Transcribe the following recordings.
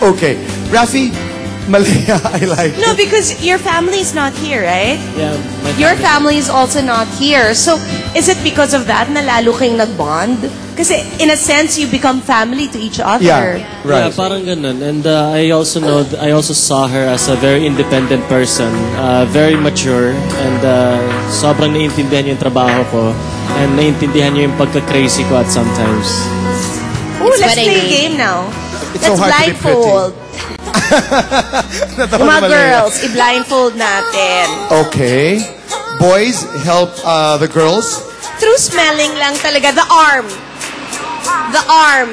Okay. Rafi, Malaya, I like No, it. because your family is not here, right? Yeah, Your family is also not here. So, is it because of that na lalo kayong nag-bond? Kasi, in a sense, you become family to each other. Yeah, right. Yeah, parang ganun. And I also saw her as a very independent person, very mature, and sobrang naiintindihan niya yung trabaho ko, and naiintindihan niya yung pagka-crazy ko at sometimes. Oh, let's play a game now. It's so hard to be pretty. blindfold. Natawa Mga ni Malaya. girls, i-blindfold natin. Okay. Boys, help the girls. Through smelling lang talaga. The arm. The arm.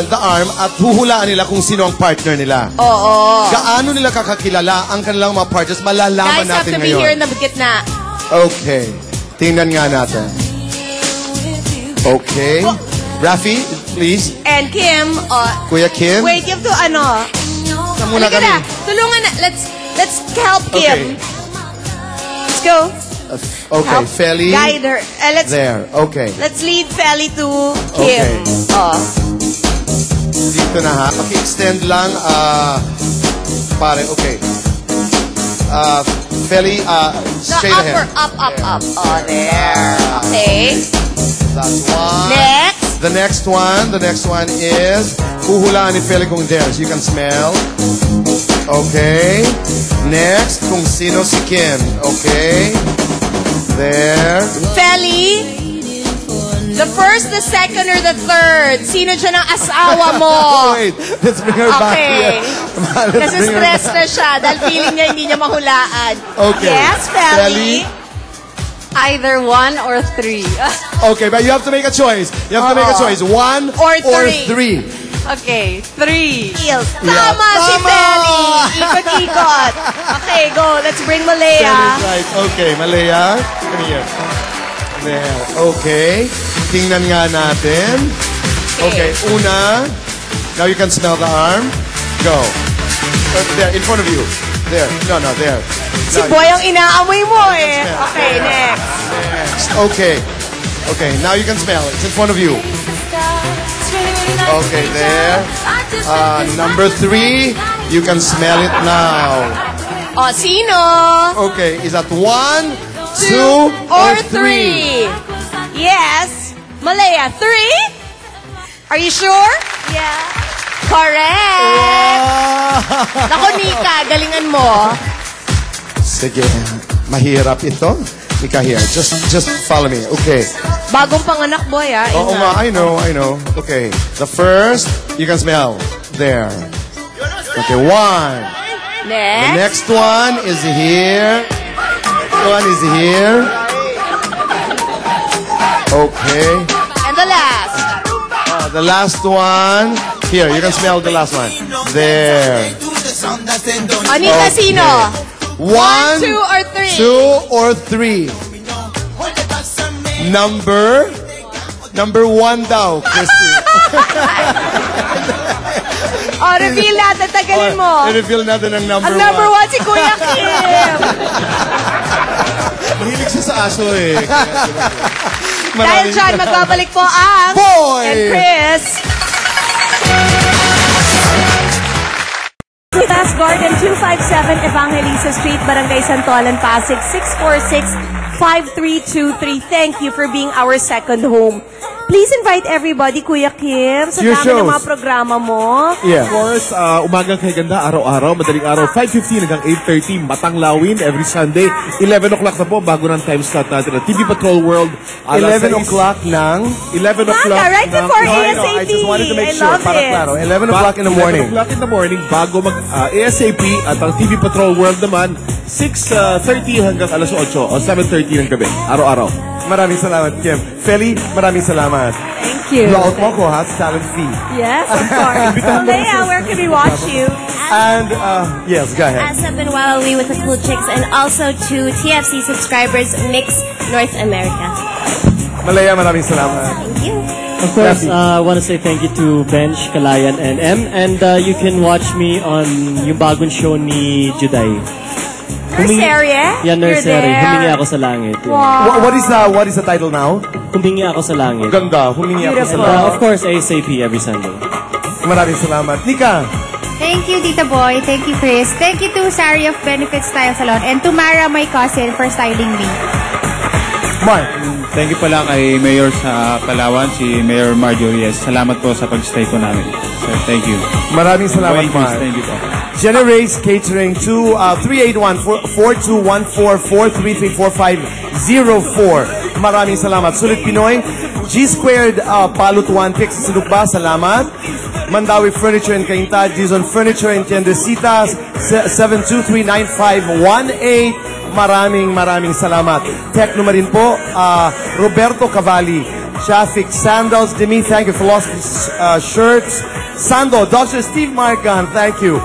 The arm at huhulaan nila kung sino ang partner nila. Oo. Gaano nila kakakilala ang kanilang mga partners, malalaman Guys have natin to be ngayon. here na gitna. Okay. Tingnan nga natin. Okay. Rafi, please. And Kim, Kuya Kim. wait, you have to ano. Muna Halika kami. na. Tulungan na. Let's help Okay. Kim. Let's go. Okay, Help Feli. guide her. There. Okay. Let's lead Feli to Kim. Okay. Dito na ha. Paki-extend lang. Pare, okay. Feli, straight ahead. Up. Oh, there. Okay. That's one. Next. The next one is huhulaan ni Feli kung there. So you can smell. Okay. Next, kung sino si Kim. Okay. There. Feli, the first, the second, or the third? Sino dyan ang asawa mo? Wait, let's bring her back Okay. here. Let's Kasi bring her stress back. na siya dahil feeling niya hindi niya mahulaan. Okay. Yes, Feli. Either 1 or 3. Okay, but you have to make a choice. You have to make a choice. 1 Or or three. 3. Okay, 3. Tama si Tama! Feli. Ikot-ikot. Okay, go. Let's bring Malaya. Feli's right. Okay, Malaya. Come here. There. Okay. Tingnan nga natin. Okay, una. Now you can smell the arm. Go. There, in front of you. There. No, there. Si Boy ang inaamoy mo eh. Okay, next. Next. Okay. Okay, now you can smell. It's in front of you. Okay, there. Number 3. You can smell it now. O, sino? Okay, is that 1, 2, or 3? Yes. Malaya, 3? Are you sure? Yeah. Correct. Nako, Nika, galingan mo. Sige, mahirap ito. Ika here, just follow me. Okay. Bagong panganak, Boy, ah. Oo nga, I know. Okay, the first, you can smell. There. Okay, 1. The Next. next one is here. One is here. Okay. And the last. The last one. Here, you can smell the last one. There. Anita, sino? 1, 2, or 3? 2, or 3. Number 1 daw, Christy. O, reveal natin. Tagalin mo. I-reveal natin ang number 1. Ang number 1 si Kuya Kim. Mahilig siya sa aso eh. Dahil dyan, magbabalik po ang Boy! and Chris. Task Garden, 257 Evangelista Street, Barangay Santolan, Pasig, 646-5323. Thank you for being our second home. Please invite everybody, Kuya Kim, sa Your dami ng shows. mga programa mo. Of course, umagang kay ganda, araw-araw, madaling araw, 5:15 hanggang 8:30, Matang Lawin, every Sunday, 11 o'clock na po, bago ng time slot natin. TV Patrol World, 11 o'clock ng... 11 o'clock. Right before ng- ASAP. I just wanted to make I sure, love para it. klaro. 11 o'clock in the morning. 11 o'clock in the morning, bago mag ASAP, at ang TV Patrol World naman, 6:30 hanggang alas 8 o 7:30 ng gabi, araw-araw. Maraming salamat, Kim. Feli, maraming salamat. Thank you. Laot mo ko, ha? Talent fee. Yes, of course. Malaya, where can we watch you? And, yes, go ahead. Asap and Wawawi with the Cool Chicks, and also to TFC subscribers, Mix North America. Malaya, maraming salamat. Thank you. Of course, I want to say thank you to Bench, Kalayan, and M. And you can watch me on yung bagong show ni Juday. Nursery? Yan, Nursery. Humingi ako sa langit. Wow. What is the title now? Humingi ako sa langit. Ganda, humingi ako sa Beautiful. langit. Of course, ASAP every Sunday. Maraming salamat. Nika, Thank you, Tita Boy. Thank you, Chris. Thank you to Sari of Benefit Style Salon and to Mara, my cousin, for styling me. Mark. Thank you pala kay Mayor sa Palawan, si Mayor Marjorie. Salamat po sa pag-stay ko namin. So, thank you. Maraming salamat, Thank you, Mark. thank you po. Generates Catering to 381-4214-4334-504. Maraming salamat. Sulit Pinoy. G-Squared Palutuan Pix Sinukba. Salamat. Mandawi Furniture and Cainta. Gizon Furniture and Tiendesitas. 723-9518. Maraming salamat. Tekno rin po. Roberto Cavalli. Shafik Sandals. Demi, thank you. Philosophy Shirts. Sando, Dr. Steve Margan, thank you.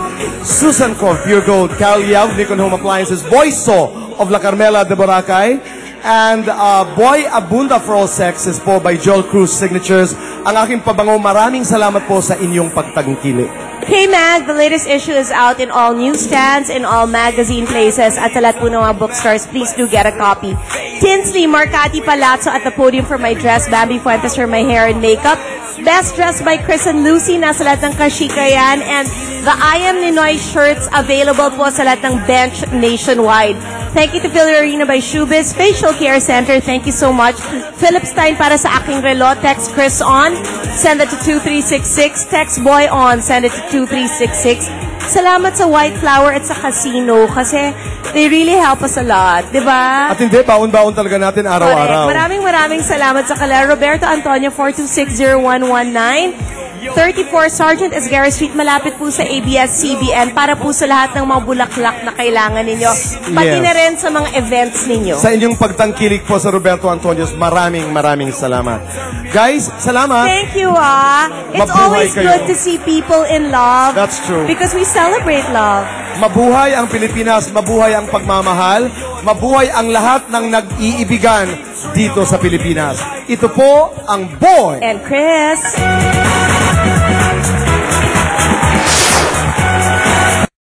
Susan Kov, Pure Gold, Carol Yav, Nikon Home Appliances, Boyso of La Carmela de Boracay, and Boy Abunda for All Sexes po by Joel Cruz Signatures. Ang aking pabango, maraming salamat po sa inyong pagtangkili. K-Mag, the latest issue is out in all newsstands, in all magazine places, at sa lahat po ng mga bookstores. Please do get a copy. Tinsley, Marcati Palazzo at the podium for my dress, Bambi Fuentes for my hair and makeup. Best dressed by Chris and Lucy, nasa lahat ng kashika yan. And the I Am Ninoy shirts available po sa lahat ng bench nationwide. Thank you to Filarina by Shoebiz, Facial Care Center, thank you so much. Philip Stein para sa aking relo, text Chris on, send it to 2366, text Boy on, send it to 2366. Salamat sa White Flower at sa Casino kasi they really help us a lot, di ba? At hindi, baon-baon talaga natin araw-araw. Correct. Maraming salamat sa kanila. Roberto Antonio, 4260119. 34 Sergeant Esguerra Street, malapit po sa ABS-CBN para po sa lahat ng mga bulaklak na kailangan ninyo. Pati na rin sa mga events ninyo. Sa inyong pagtangkilik po sa Roberto Antonios, maraming salamat. Guys, salamat. Thank you, It's Mabuhay always kayo. good to see people in love. That's true. Because we celebrate love. Mabuhay ang Pilipinas, mabuhay ang pagmamahal, mabuhay ang lahat ng nag-iibigan dito sa Pilipinas. Ito po ang Boy And Chris.